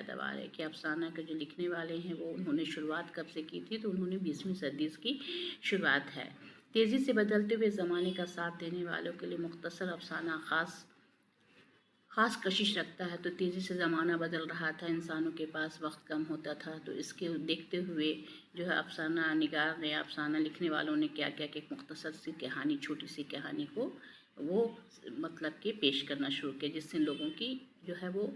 पैदावार है कि अफ़साना के जो लिखने वाले हैं वो उन्होंने शुरुआत कब से की थी, तो उन्होंने 20वीं सदी की शुरुआत है। तेज़ी से बदलते हुए ज़माने का साथ देने वालों के लिए मुख्तसर अफ़साना ख़ास कशिश रखता है। तो तेज़ी से ज़माना बदल रहा था, इंसानों के पास वक्त कम होता था, तो इसके देखते हुए जो है अफ़साना निगार ने, अफ़साना लिखने वालों ने क्या किया कि एक मुख्तसर सी कहानी, छोटी सी कहानी को वो मतलब कि पेश करना शुरू किया, जिससे लोगों की जो है वो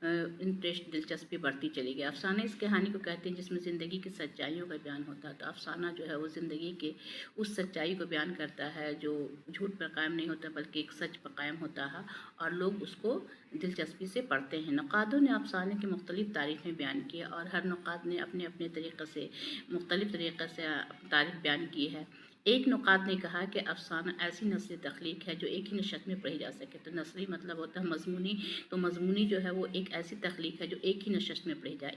इंटरेस्ट, दिलचस्पी बढ़ती चली गई। अफ़साना इस कहानी को कहते हैं जिसमें ज़िंदगी की सच्चाइयों का बयान होता है। तो अफ़साना जो है वो ज़िंदगी के उस सच्चाई को बयान करता है जो झूठ पर कायम नहीं होता बल्कि एक सच पर कायम होता है, और लोग उसको दिलचस्पी से पढ़ते हैं। नुक़ादों ने अफ़साने की मुख्तलिफ़ तारीफ़ें बयान की और हर नुक़ाद ने अपने अपने तरीक़े से मुख्तलिफ़ तरीक़े से तारीफ़ बयान की है। एक नुक़ाद ने कहा कि अफ़साना ऐसी नस्ली तख्लीक है जो एक ही नशस्त में पढ़ी जा सके। तो नस्ली मतलब होता है मज़मूनी, तो मज़मूनी जो है वो एक ऐसी तख्लीक है जो एक ही नशस्त में पढ़ी जाए।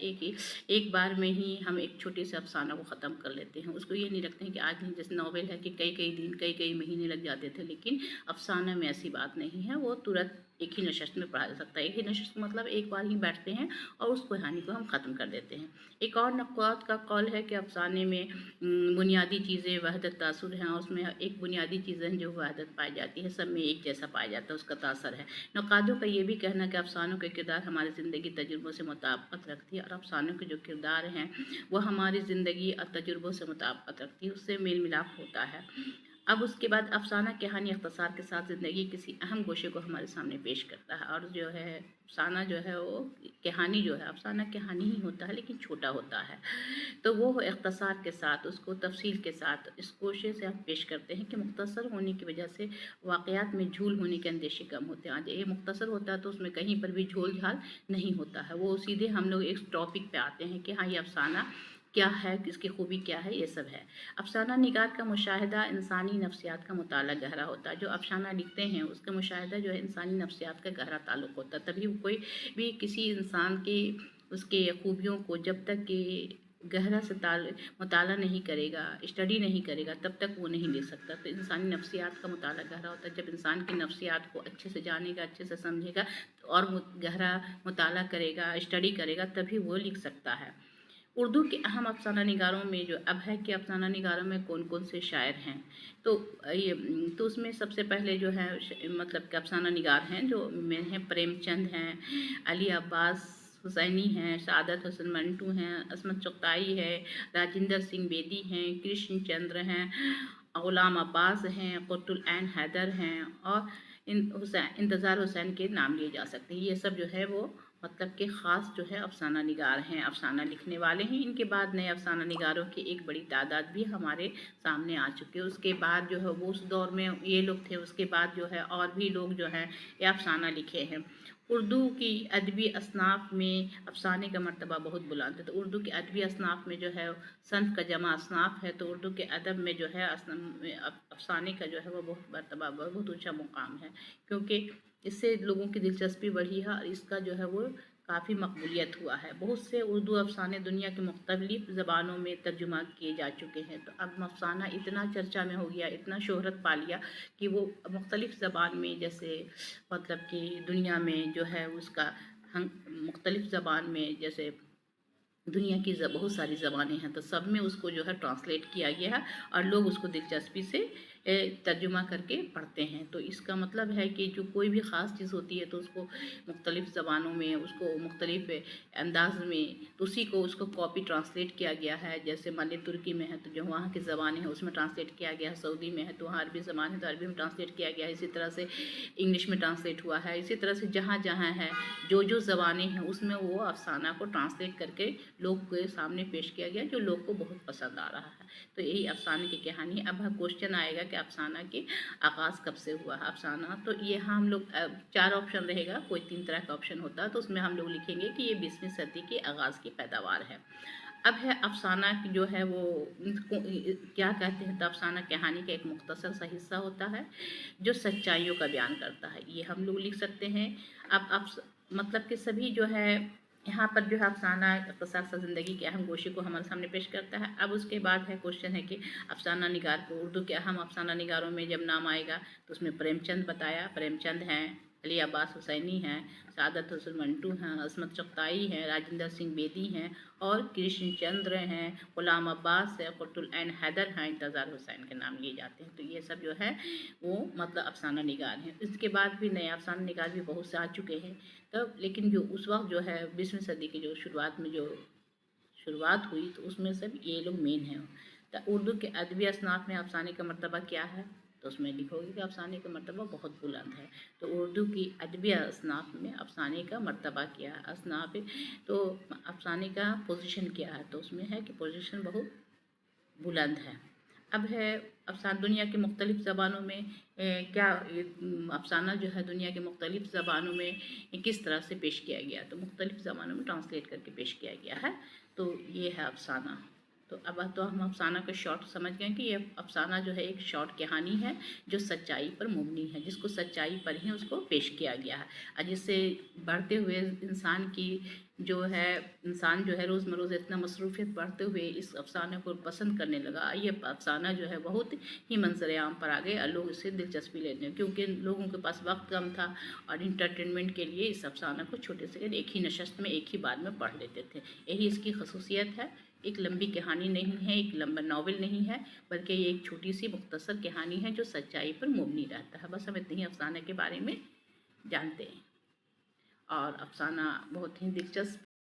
एक बार में ही हम एक छोटे से अफ़साना को ख़त्म कर लेते हैं। उसको ये नहीं रखते हैं कि आज नहीं, जैसे नॉवेल है कि कई दिन, कई महीने लग जाते थे, लेकिन अफ़साना में ऐसी बात नहीं है, वो तुरंत एक ही नशस्त में पढ़ा जा सकता है। एक ही नशस्त मतलब एक बार ही बैठते हैं और उस कहानी को हम ख़त्म कर देते हैं। एक और नुक़ाद का कौल है कि अफ़साने में बुनियादी चीज़ें वहदत तासुर हैं, और उसमें एक बुनियादी चीज़ें हैं जो वहदत पाई जाती है, सब में एक जैसा पाया जाता है, उसका तासर है। नुक़ादों का ये भी कहना है कि अफ़सानों के किरदार हमारी ज़िंदगी तजुर्बों से मुताबिकत रखती है, और अफ़सानों के जो किरदार हैं वो हमारी ज़िंदगी और तजुर्बों से मुताबिकत रखती है, उससे मेल मिलाप होता है। अब उसके बाद अफ़साना कहानी इख्तिसार के साथ ज़िंदगी किसी अहम गोशे को हमारे सामने पेश करता है, और जो है अफ़साना जो है वो कहानी जो है, अफ़साना कहानी ही होता है लेकिन छोटा होता है, तो वो इख्तिसार के साथ, उसको तफ़सील के साथ इस कोशिश से हम पेश करते हैं कि मुख्तसर होने की वजह से वाक़यात में झूल होने के अंदेशे कम होते हैं। आज ये मुख्तसर होता है तो उसमें कहीं पर भी झोल झाल नहीं होता है, वो सीधे हम लोग एक टॉपिक पे आते हैं कि हाँ ये अफ़साना क्या है, इसकी खूबी क्या है, ये सब है। अफ़साना निगार का मुशाहिदा इंसानी नफ्सियात का मुताला गहरा होता है। जो अफ़साना लिखते हैं उसका मुशाहिदा जो है इंसानी नफ्सियात का गहरा ताल्लुक़ होता है, तभी कोई भी किसी इंसान की उसके खूबियों को जब तक कि गहरा से मुताला नहीं करेगा, स्टडी नहीं करेगा, तब तक वो नहीं ले सकता। तो इंसानी नफ्सियात का मुताला गहरा होता है। जब इंसान की नफ्सियात को अच्छे से जानेगा, अच्छे से समझेगा और गहरा मुताला करेगा, स्टडी करेगा, तभी वो लिख सकता है। उर्दू के अहम अफ़साना निगारों में जो अब है कि अफ़साना निगारों में कौन कौन से शायर हैं, तो तो उसमें सबसे पहले जो है मतलब कि अफ़साना निगार हैं जो में हैं, प्रेमचंद हैं, अली अब्बास हुसैनी हैं, सादत हुसैन मंटू हैं, असमत चुगताई है, राजिंदर सिंह बेदी हैं, कृष्ण चंद्र हैं, ग़ुलाम अब्बास हैं, कुतुल ऐन हैदर हैं, और इंतज़ार हुसैन के नाम लिए जा सकते हैं। ये सब जो है वो मतलब कि ख़ास जो है अफ़साना निगार हैं, अफ़साना लिखने वाले हैं। इनके बाद नए अफ़साना निगारों की एक बड़ी तादाद भी हमारे सामने आ चुकी है। उसके बाद जो है वो उस दौर में ये लोग थे, उसके बाद जो है और भी लोग जो हैं ये अफ़साना लिखे हैं। उर्दू की अदबी असनाफ़ में अफ़साने का मर्तबा बहुत बुलंद है। तो उर्दू के अदबी असनाफ़ में जो है सन्फ़ का जमा असनाफ़ है, तो उर्दू के अदब में जो है अफ़साने का जो है वो बहुत मर्तबा, बहुत ऊँचा मुक़ाम है, क्योंकि इससे लोगों की दिलचस्पी बढ़ी है और इसका जो है वो काफ़ी मकबूलियत हुआ है। बहुत से उर्दू अफ़साने दुनिया के मुख्तलिफ़ ज़बानों में तर्जुमा किए जा चुके हैं। तो अब अफ़साना इतना चर्चा में हो गया, इतना शोहरत पा लिया कि वो मुख्तलिफ़ ज़बान में, जैसे मतलब कि दुनिया में जो है उसका मुख्तलिफ़ ज़बान में, जैसे दुनिया की बहुत सारी ज़बानें हैं, तो सब में उसको जो है ट्रांसलेट किया गया है और लोग उसको दिलचस्पी से तर्जुमा करके पढ़ते हैं। तो इसका मतलब है कि जो कोई भी ख़ास चीज़ होती है तो उसको मुख्तलिफ़ ज़बानों में, उसको मुख्तलिफ़ अंदाज़ में, तो उसी को उसको कॉपी ट्रांसलेट किया गया है। जैसे मान लीजिए तुर्की में है तो जो वहाँ की ज़बानें हैं उसमें ट्रांसलेट किया गया है, सऊदी में है तो वहाँ अरबी ज़बान है तो अरबी में ट्रांसलेट किया गया है, इसी तरह से इंग्लिश में ट्रांसलेट हुआ है। इसी तरह से जहाँ जहाँ है जो ज़बानें हैं उसमें वो अफ़साना को ट्रांसलेट करके लोग के सामने पेश किया गया, जो लोग को बहुत पसंद आ रहा है। तो यही अफ़साने की कहानी है। अब क्वेश्चन आएगा कि अफ़साना के आगाज़ कब से हुआ है। अफ़साना तो ये हम लोग 4 ऑप्शन रहेगा, कोई 3 तरह का ऑप्शन होता है, तो उसमें हम लोग लिखेंगे कि ये 20वीं सदी के आगाज़ की पैदावार है। अब है अफ़साना जो है वो क्या कहते हैं, तो अफ़साना कहानी का एक मुख्तसर सा हिस्सा होता है जो सच्चाइयों का बयान करता है, ये हम लोग लिख सकते हैं। अब मतलब कि सभी जो है यहाँ पर जो है अफ़साना इख्तिसार से ज़िंदगी के अहम गोशे को हमारे सामने पेश करता है। अब उसके बाद है क्वेश्चन है कि अफ़साना निगार को, उर्दू के अहम अफ़साना निगारों में जब नाम आएगा तो उसमें प्रेमचंद बताया, प्रेमचंद हैं, अली अब्बास हुसैनी हैं, सादत हुसैन मंटू हैं, असमत चगताई हैं, राजेंद्र सिंह बेदी हैं और कृष्ण चंद्र हैं, गुलाम अब्बास है, कुतुल ऐन हैदर हैं, इंतज़ार हुसैन के नाम लिए जाते हैं। तो ये सब जो है वो मतलब अफसाना निगार हैं। इसके बाद भी नए अफसाना निगार भी बहुत से आ चुके हैं तब, लेकिन जो उस वक्त जो है 20वीं सदी की जो शुरुआत में जो शुरुआत हुई तो उसमें सब ये लोग मेन हैं। तो उर्दू के अदबी असनाफ में अफसाने का मर्तबा क्या है, तो उसमें लिखोगे कि अफसाने का मर्तबा बहुत बुलंद है। तो उर्दू की अदबी असनाफ में अफसाने का मर्तबा क्या है, असनाफ तो अफसाने का पोजीशन क्या है, तो उसमें है कि पोजीशन बहुत बुलंद है। अब है अफसाना दुनिया की मुख्तलिफ़ ज़बानों में क्या अफसाना जो है दुनिया की मुख्तलिफ़ ज़बानों में किस तरह से पेश किया गया, तो मुख्तलिफ़ ज़बानों में ट्रांसलेट करके पेश किया गया है। तो ये है अफसाना। तो अब तो हम अफसाना का शॉर्ट समझ गए कि ये अफसाना जो है एक शॉर्ट कहानी है जो सच्चाई पर मुबनी है, जिसको सच्चाई पर ही उसको पेश किया गया है और जिससे बढ़ते हुए इंसान जो है रोज़ इतना मसरूफ़ियत बढ़ते हुए इस अफसाने को पसंद करने लगा। ये अफसाना जो है बहुत ही मंजर आम पर आ गए और लोग इससे दिलचस्पी लेते हैं, क्योंकि लोगों के पास वक्त कम था और इंटरटेनमेंट के लिए इस अफसाना को छोटे से एक ही नशस्त में एक ही बार में पढ़ लेते थे। यही इसकी खसूसियत है। एक लंबी कहानी नहीं है, एक लंबा नावल नहीं है, बल्कि ये एक छोटी सी मुख्तसर कहानी है जो सच्चाई पर मुबनी रहता है। बस हम इतने ही अफसाने के बारे में जानते हैं और अफसाना बहुत ही दिलचस्प